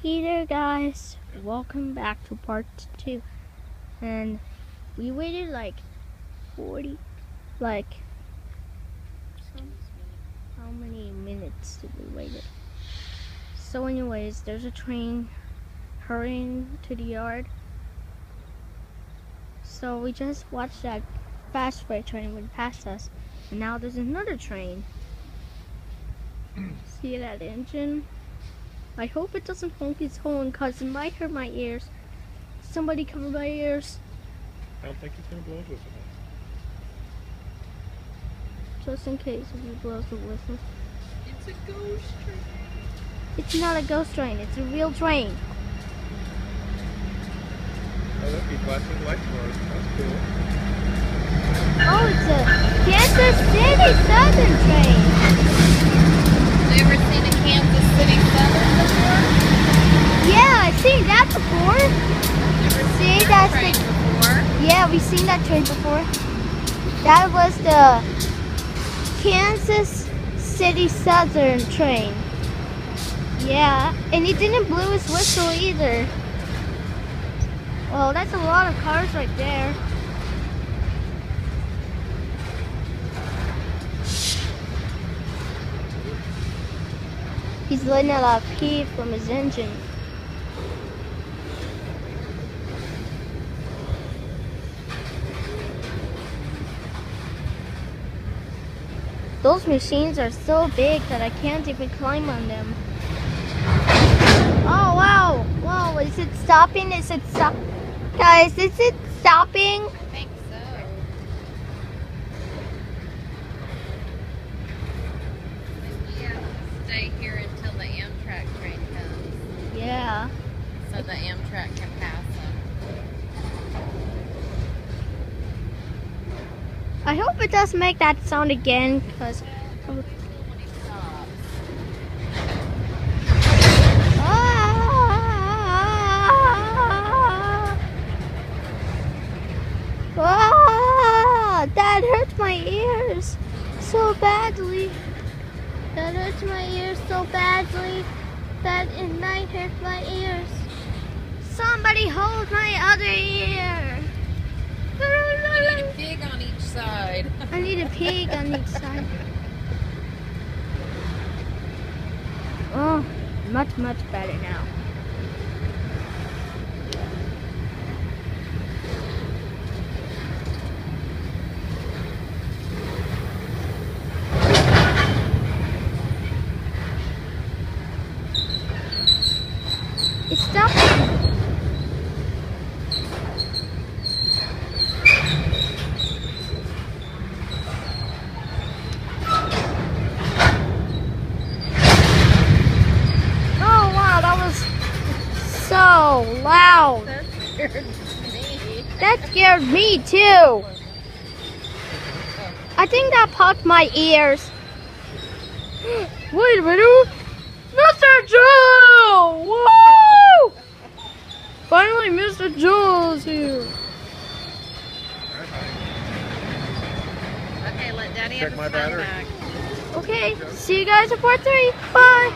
Hey there guys, welcome back to part 2. And we waited like 40, how many minutes did we wait it? So anyways, there's a train hurrying to the yard. So we just watched that fast freight train went past us, and now there's another train. See that engine? I hope it doesn't honk its horn because it might hurt my ears. Somebody cover my ears. I don't think he's going to blow his whistle. Just in case if he blows the whistle. It's a ghost train. It's not a ghost train, it's a real train. Oh, look, he's flashing lights for us. That's cool. Oh, it's a Kansas City Southern train. Have you ever seen a Kansas City Southern before? Yeah, I've seen that before. Never See, seen that that's train before? Yeah, we've seen that train before. That was the Kansas City Southern train. Yeah, and he didn't blow his whistle either. Well, that's a lot of cars right there. He's letting out a lot of pee from his engine. Those machines are so big that I can't even climb on them. Oh wow! Whoa, is it stopping? Is it stop? Guys, is it stopping? I think so. You have to stay here until the Amtrak train comes, Yeah. so the Amtrak can pass them. I hope it does make that sound again, because When he stops. That hurts my ears so badly. That hurts my ears so badly that it might hurt my ears. Somebody hold my other ear. You need a pig on each side. I need a pig on each side. Oh, much better now. It's stopping. Oh wow, that was so loud. That scared me. That scared me too. I think that popped my ears. Wait a minute. Mr. Joe! Woo! Finally, Mr. Joe's here. Okay, let Daddy Check have my his phone battery. back. Okay, see you guys in part 3. Bye.